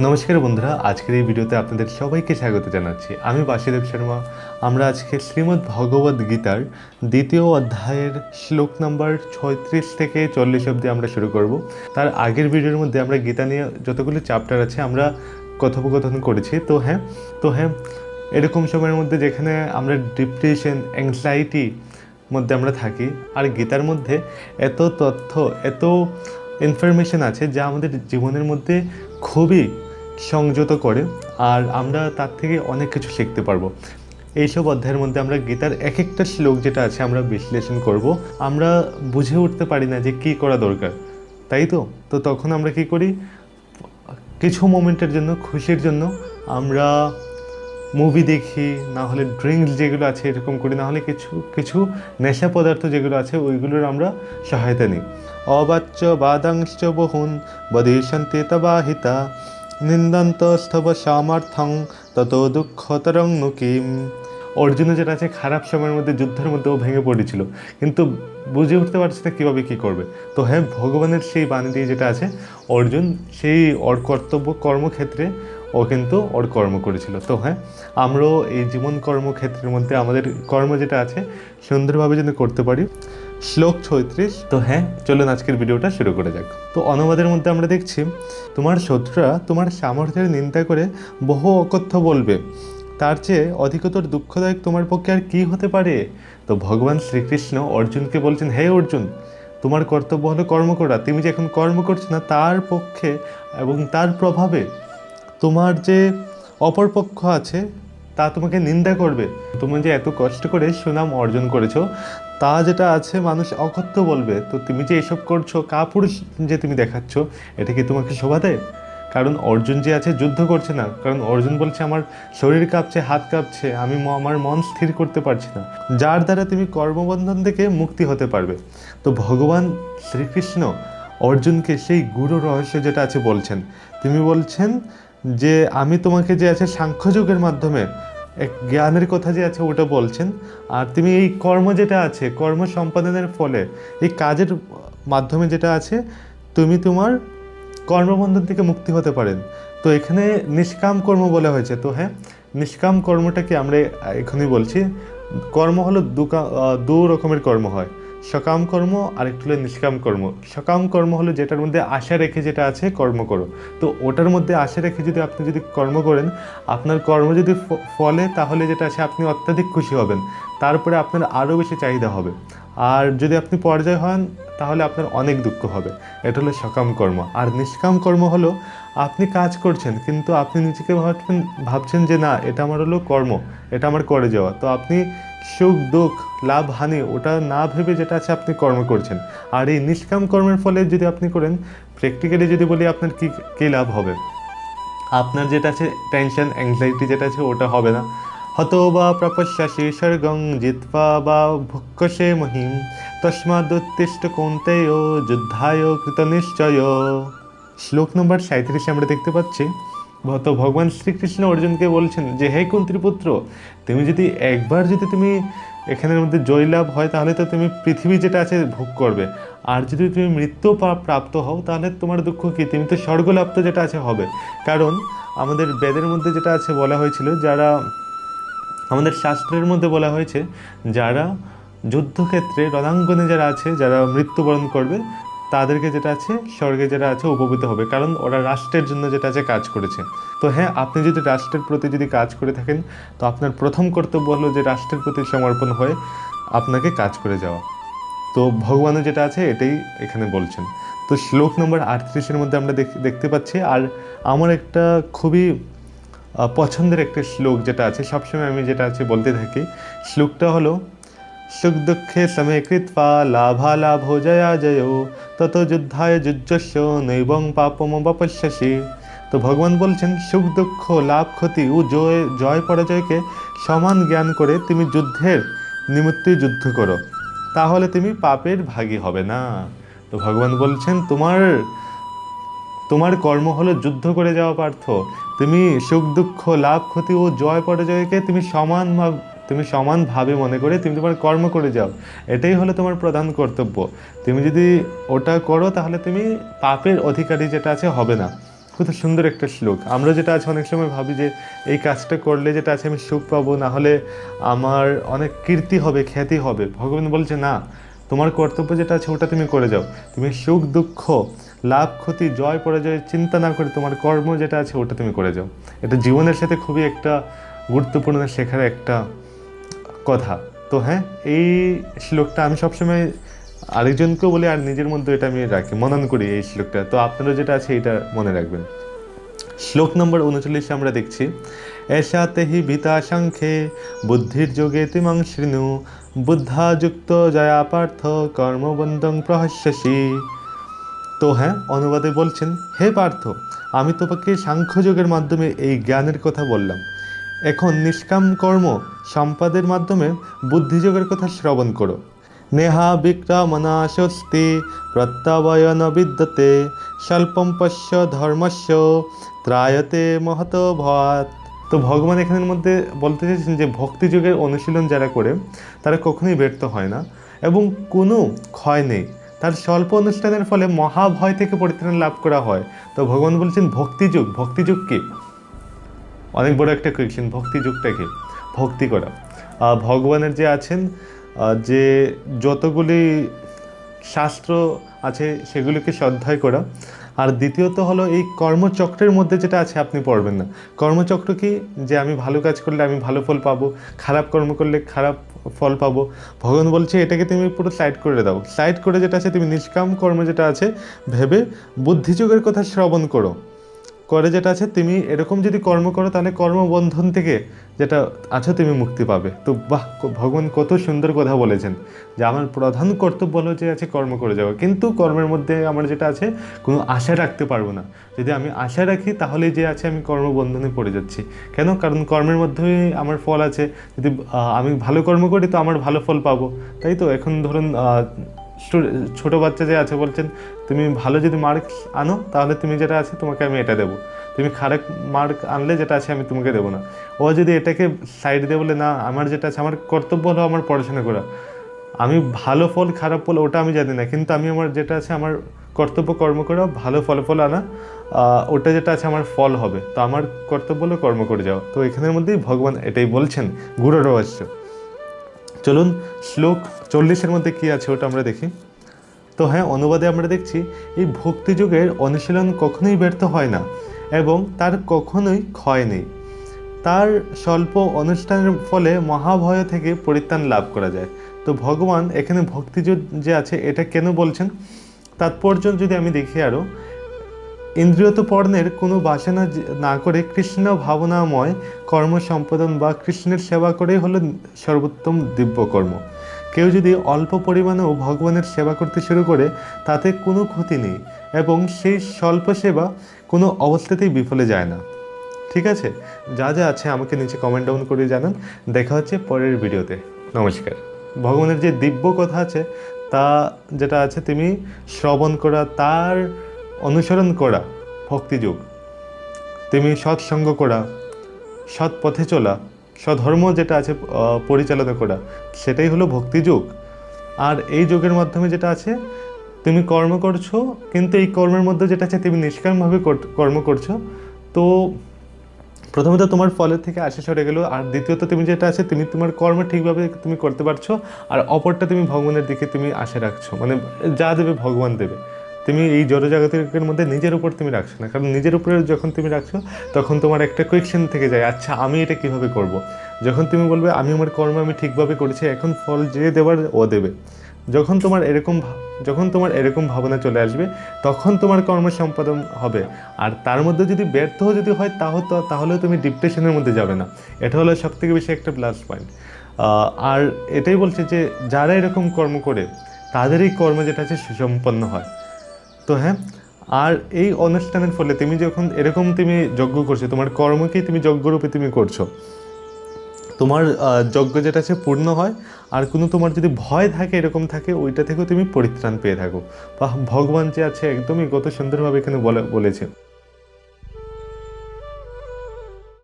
নমস্কার বন্ধুরা, আজকের এই ভিডিওতে আপনাদের সবাইকে স্বাগত জানাচ্ছি। আমি বাসুদেব শর্মা। আমরা আজকে শ্রীমদ্ ভগবদ গীতার দ্বিতীয় অধ্যায়ের শ্লোক নাম্বার 36 থেকে 40 অবধি আমরা শুরু করব। তার আগের ভিডিওর মধ্যে আমরা গীতা নিয়ে যতগুলো চ্যাপ্টার আছে আমরা কথোপকথন করেছি। তো হ্যাঁ, এরকম সময়ের মধ্যে যেখানে আমরা ডিপ্রেশন, অ্যাংজাইটি মধ্যে আমরা থাকি, আর গীতার মধ্যে এত তথ্য, এত ইনফরমেশন আছে যা আমাদের জীবনের মধ্যে খুবই সংযত করে, আর আমরা তার থেকে অনেক কিছু শিখতে পারবো। এইসব অধ্যায়ের মধ্যে আমরা গীতার এক একটা শ্লোক যেটা আছে আমরা বিশ্লেষণ করব। আমরা বুঝে উঠতে পারি না যে কী করা দরকার, তাই তো তখন আমরা কি করি, কিছু মোমেন্টের জন্য, খুশির জন্য আমরা মুভি দেখি, না হলে ড্রিঙ্কস যেগুলো আছে এরকম করি, না হলে কিছু কিছু নেশা পদার্থ যেগুলো আছে ওইগুলোর আমরা সহায়তা নিই। অবাচ্য বাদাংশ্চ বহুন বদিশন্তি তবাহিতা নিন্দন্তস্থব সামর্থ্যং তত দুঃখতরং নুকিম। অর্জুন যেটা আছে খারাপ সময়ের মধ্যে, যুদ্ধের মধ্যে ও ভেঙে পড়েছিল, কিন্তু বুঝে উঠতে পারছে না কীভাবে কী করবে। তো হ্যাঁ, ভগবানের সেই বাণী দিয়ে যেটা আছে, অর্জুন সেই ওর কর্তব্য কর্মক্ষেত্রে ও কিন্তু ওর কর্ম করেছিল। তো হ্যাঁ, আমরাও এই জীবন কর্মক্ষেত্রের মধ্যে আমাদের কর্ম যেটা আছে সুন্দরভাবে যেন করতে পারি। শ্লোক 36। তো হ্যাঁ, চলুন আজকের ভিডিওটা শুরু করে যাক। তো অনুবাদের মধ্যে আমরা দেখছি, তোমার শত্রুরা তোমার সামর্থ্যের নিন্দা করে বহু অকথ্য বলবে, তার চেয়ে অধিকতর দুঃখদায়ক তোমার পক্ষে আর কী হতে পারে। তো ভগবান শ্রীকৃষ্ণ অর্জুনকে বলছেন, হে অর্জুন, তোমার কর্তব্য হলো কর্ম করা। তুমি যে এখন কর্ম করছো না, তার পক্ষে এবং তার প্রভাবে তোমার যে অপরপক্ষ আছে তা তোমাকে নিন্দা করবে। তুমি যে এত কষ্ট করে সুনাম অর্জন করেছো, তা যেটা আছে মানুষ অকথ্য বলবে। তো তুমি যে এসব করছো, কাপুরুষ যে তুমি দেখাচ্ছ, এটা কি তোমাকে শোভা দেয়? কারণ অর্জুন যে আছে যুদ্ধ করছে না, কারণ অর্জুন বলছে আমার শরীর কাঁপছে, হাত কাঁপছে, আমি আমার মন স্থির করতে পারছি না, যার দ্বারা তুমি কর্মবন্ধন থেকে মুক্তি হতে পারবে। তো ভগবান শ্রীকৃষ্ণ অর্জুনকে সেই গুরু রহস্য যেটা আছে বলছেন। তিনি বলছেন যে আমি তোমাকে যে আছে সাংখ্যযোগের মাধ্যমে এক জ্ঞানের কথা যে আছে ওটা বলছেন, আর তুমি এই কর্ম যেটা আছে, কর্ম সম্পাদনের ফলে এই কাজের মাধ্যমে যেটা আছে তুমি তোমার কর্মবন্ধন থেকে মুক্তি হতে পারেন। তো এখানে নিষ্কাম কর্ম বলা হয়েছে। তো হ্যাঁ, নিষ্কাম কর্মটাকে আমরা এখনই বলছি। কর্ম হলো দু রকমের কর্ম হয়, সকাম কর্ম আর একটু হলো নিষ্কাম কর্ম। সকাম কর্ম হলো যেটার মধ্যে আশা রেখে যেটা আছে কর্ম করো। তো ওটার মধ্যে আশা রেখে আপনি যদি কর্ম করেন, আপনার কর্ম যদি ফলে, তাহলে যেটা আছে আপনি অত্যাধিক খুশি হবেন, তারপরে আপনার আরও বেশি চাহিদা হবে। আর যদি আপনি পর্যায় হন, তাহলে আপনার অনেক দুঃখ হবে। এটা হলো সকাম কর্ম। আর নিষ্কাম কর্ম হলো আপনি কাজ করছেন, কিন্তু আপনি নিজেকে ভাবছেন যে না, এটা আমার হলো কর্ম, এটা আমার করে যাওয়া। তো আপনি সুখ দুঃখ, লাভ হানি ওটা না ভেবে যেটা আছে আপনি কর্ম করছেন। আর এই নিষ্কাম কর্মের ফলে যদি আপনি করেন, প্র্যাকটিক্যালি যদি বলি আপনার কী লাভ হবে, আপনার যেটা আছে টেনশন, অ্যাংজাইটি যেটা আছে ওটা হবে না। হতো বা প্রপশ্যাসি স্বর্গং জিত্বা বা ভক্ষসে মহিম তস্মাদুত্তিষ্ঠ কৌন্তেয় যুদ্ধায় কৃতনিশ্চয়। শ্লোক নম্বর 37 আমরা দেখতে পাচ্ছি, তো ভগবান শ্রীকৃষ্ণ অর্জুনকে বলছেন যে হে কুন্তির পুত্র, তুমি যদি একবার তুমি এখানের মধ্যে জয়লাভ হয়, তাহলে তো তুমি পৃথিবী যেটা আছে ভোগ করবে। আর যদি তুমি মৃত্যু প্রাপ্ত হও, তাহলে তোমার দুঃখ কী, তুমি তো স্বর্গলাভ তো যেটা আছে হবে। কারণ আমাদের বেদের মধ্যে যেটা আছে বলা হয়েছিল, যারা আমাদের শাস্ত্রের মধ্যে বলা হয়েছে, যারা যুদ্ধক্ষেত্রে রণাঙ্গনে যারা আছে, যারা মৃত্যুবরণ করবে, তাদেরকে যেটা আছে স্বর্গে যেটা আছে উপভূত হবে, কারণ ওরা রাষ্ট্রের জন্য যেটা আছে কাজ করেছে। তো হ্যাঁ, আপনি যদি রাষ্ট্রের প্রতি যদি কাজ করে থাকেন, তো আপনার প্রথম কর্তব্য হলো যে রাষ্ট্রের প্রতি সমর্পণ হয়ে আপনাকে কাজ করে যাওয়া। তো ভগবানও যেটা আছে এটাই এখানে বলছেন। তো শ্লোক নম্বর 38 মধ্যে আমরা দেখতে পাচ্ছি, আর আমার একটা খুবই পছন্দের একটা শ্লোক যেটা আছে, সবসময় আমি যেটা আছে বলতে থাকি, শ্লোকটা হলো সুখ দুঃখে সমে কৃত্বা লাভালাভো জয়া জয় তত যুদ্ধায় যুজ্জস্য নৈবং পাপম বপস্যসি। তো ভগবান বলছেন, সুখ দুঃখ, লাভ ক্ষতি ও জয় পরাজয়কে সমান জ্ঞান করে তুমি যুদ্ধের নিমিত্তই যুদ্ধ করো, তাহলে তুমি পাপের ভাগী হবে না। তো ভগবান বলছেন, তোমার কর্ম হলো যুদ্ধ করে যাওয়া পার্থ। তুমি সুখ দুঃখ, লাভ ক্ষতি ও জয় পরাজয়কে তুমি সমানভাবে মনে করে তুমি তোমার কর্ম করে যাও, এটাই হলো তোমার প্রধান কর্তব্য। তুমি যদি ওটা করো, তাহলে তুমি পাপের অধিকারী যেটা আছে হবে না। কত সুন্দর একটা শ্লোক। আমরা যেটা আছে অনেক সময় ভাবি যে এই কাজটা করলে যেটা আছে আমি সুখ পাবো, না হলে আমার অনেক কীর্তি হবে, খ্যাতি হবে। ভগবান বলছে না, তোমার কর্তব্য যেটা আছে ওটা তুমি করে যাও। তুমি সুখ দুঃখ, লাভ ক্ষতি, জয় পরাজয় চিন্তা না করে তোমার কর্ম যেটা আছে ওটা তুমি করে যাও। এটা জীবনের সাথে খুবই একটা গুরুত্বপূর্ণ শেখার একটা কথা। তো হ্যাঁ, এই শ্লোকটা আমি সবসময় আরেকজনকেও বলি আর নিজের মধ্যে এটা আমি রাখি, মনন করি এই শ্লোকটা। তো আপনারা যেটা আছে এটা মনে রাখবেন। শ্লোক নম্বর 39 আমরা দেখছি, এষা তেহি ভীতা সাংখ্যে বুদ্ধির যোগে তিমাং শৃণু বুদ্ধাযুক্ত জয়া পার্থ কর্মবন্ধং প্রহস্যসি। তো হ্যাঁ, অনুবাদে বলছেন, হে পার্থ, আমি তোমাকে সাংখ্যযোগের মাধ্যমে এই জ্ঞানের কথা বললাম। এখন নিষ্কাম কর্ম সম্পাদের মাধ্যমে বুদ্ধিযোগের কথা শ্রবণ করো। নেহা বিক্রমনাশস্তি প্রত্যাবয়ন বিদ্যতে স্বল্পম পশ্য ধর্মস্য ত্রায়তে মহত ভাত। তো ভগবান এখানের মধ্যে বলতে চাইছেন যে ভক্তিযোগের অনুশীলন যারা করে তারা কখনোই ব্যর্থ হয় না এবং কোনো ক্ষয় নেই। তার স্বল্প অনুষ্ঠানের ফলে মহাভয় থেকে পরিত্রাণ লাভ করা হয়। তো ভগবান বলছেন ভক্তিযোগ। ভক্তিযোগ কি? অনেক বড় একটা কোয়েশ্চেন। ভক্তিযোগটা কি? ভক্তি করা, ভগবানের যে আছেন যে যতগুলি শাস্ত্র আছে সেগুলিকে শ্রদ্ধায় করা। আর দ্বিতীয়ত হলো এই কর্মচক্রের মধ্যে যেটা আছে আপনি পড়বেন না। কর্মচক্র কি? যে আমি ভালো কাজ করলে আমি ভালো ফল পাবো, খারাপ কর্ম করলে খারাপ ফল পাবো। ভগবান বলছে এটাকে তুমি পুরো সাইড করে দাও। সাইড করে যেটা আছে তুমি নিষ্কাম কর্ম যেটা আছে ভেবে বুদ্ধিযোগের কথা শ্রবণ করো। করে যেটা আছে তুমি এরকম যদি কর্ম করো তাহলে কর্মবন্ধন থেকে যেটা আছে তুমি মুক্তি পাবে। তো বাহ, ভগবান কত সুন্দর কথা বলেছেন যে আমার প্রধান কর্তব্য হলো যে আছে কর্ম করে যাওয়া, কিন্তু কর্মের মধ্যে আমার যেটা আছে কোনো আশা রাখতে পারবো না। যদি আমি আশা রাখি তাহলে যে আছে আমি কর্মবন্ধনে পড়ে যাচ্ছি। কেন? কারণ কর্মের মধ্যেই আমার ফল আছে। যদি আমি ভালো কর্ম করি তো আমার ভালো ফল পাবো, তাই তো? এখন ধরুন ছোটো বাচ্চা যে আছে বলছেন তুমি ভালো যদি মার্কস আনো তাহলে তুমি যেটা আছে তোমাকে আমি এটা দেবো, তুমি খারাপ মার্ক আনলে যেটা আছে আমি তোমাকে দেবো না। ও যদি এটাকে সাইড দিয়ে বলে না, আমার যেটা আছে আমার কর্তব্য হলো আমার পড়াশোনা করা, আমি ভালো ফল খারাপ ফল ওটা আমি জানি না, কিন্তু আমি আমার যেটা আছে আমার কর্তব্য কর্ম করা, ভালো ফলাফল আনা, ওটা যেটা আছে আমার ফল হবে। তো আমার কর্তব্য হলো কর্ম করে যাওয়া। তো এখানের মধ্যেই ভগবান এটাই বলছেন, গুরু রহস্য। চলুন শ্লোক 40-এর মধ্যে কী আছে ওটা আমরা দেখি। তো হ্যাঁ, অনুবাদে আমরা দেখছি এই ভক্তিযুগের অনুশীলন কখনোই ব্যর্থ হয় না এবং তার কখনোই ক্ষয় নেই। তার স্বল্প অনুষ্ঠানের ফলে মহাভয় থেকে পরিত্রাণ লাভ করা যায়। তো ভগবান এখানে ভক্তিযোগ যে আছে এটা কেন বলছেন তাৎপর্য যদি আমি দেখি আরও, ইন্দ্রিয়ত পর্ণের কোনো বাসনা না করে কৃষ্ণ ভাবনাময় কর্ম সম্পাদন বা কৃষ্ণের সেবা করেই হলো সর্বোত্তম দিব্যকর্ম। কেউ যদি অল্প পরিমাণেও ভগবানের সেবা করতে শুরু করে তাতে কোনো ক্ষতি নেই এবং সেই স্বল্প সেবা কোনো অবস্থাতেই বিফলে যায় না। ঠিক আছে, যা যা আছে আমাকে নিচে কমেন্ট ডাউন করে জানান। দেখা হচ্ছে পরের ভিডিওতে। নমস্কার। ভগবানের যে দিব্য কথা আছে তা যেটা আছে তুমি শ্রবণ করা, তার অনুসরণ করা ভক্তিযোগ। তুমি সৎসঙ্গ করা, সৎ পথে চলা, স্বধর্ম যেটা আছে পরিচালনা করা, সেটাই হলো ভক্তিযোগ। আর এই যোগের মাধ্যমে যেটা আছে তুমি কর্ম করছো, কিন্তু এই কর্মের মধ্যে যেটা আছে তুমি নিষ্কামভাবে কর্ম করছো। তো প্রথমত তোমার ফলের থেকে আশা সরে গেলো, আর দ্বিতীয়ত তুমি যেটা আছে তুমি তোমার কর্ম ঠিকভাবে তুমি করতে পারছো, আর অপরটা তুমি ভগবানের দিকে তুমি আশা রাখছো, মানে যা দেবে ভগবান দেবে। তুমি এই জড়জাগতিকের মধ্যে নিজের উপর তুমি রাখছো না, কারণ নিজের উপরে যখন তুমি রাখছো তখন তোমার একটা কোয়েশ্চেন থেকে যায়, আচ্ছা আমি এটা কীভাবে করব। যখন তুমি বলবে আমি আমার কর্ম আমি ঠিকভাবে করেছি, এখন ফল যে দেবার ও দেবে। যখন তোমার এরকম ভাবনা চলে আসবে তখন তোমার কর্ম সম্পাদন হবে। আর তার মধ্যে যদি ব্যর্থ যদি হয় তাহলে তুমি ডিপ্রেশনের মধ্যে যাবে না। এটা হলো সবথেকে বেশি একটা প্লাস পয়েন্ট। আর এটাই বলছে যে যারা এরকম কর্ম করে তাদেরই কর্ম যেটা আছে সুসম্পন্ন হয়। তো হ্যাঁ, আর এই অনুষ্ঠানের ফলে তুমি যখন এরকম তুমি যজ্ঞ করছো, তোমার কর্মকেই তুমি যজ্ঞরূপে তুমি করছো, তোমার যজ্ঞ যেটা আছে পূর্ণ হয়। আর কোনো তোমার যদি ভয় থাকে এরকম থাকে ওইটা থেকেও তুমি পরিত্রাণ পেয়ে থাকো। বা ভগবান যে আছে একদমই কত সুন্দরভাবে এখানে বলেছে।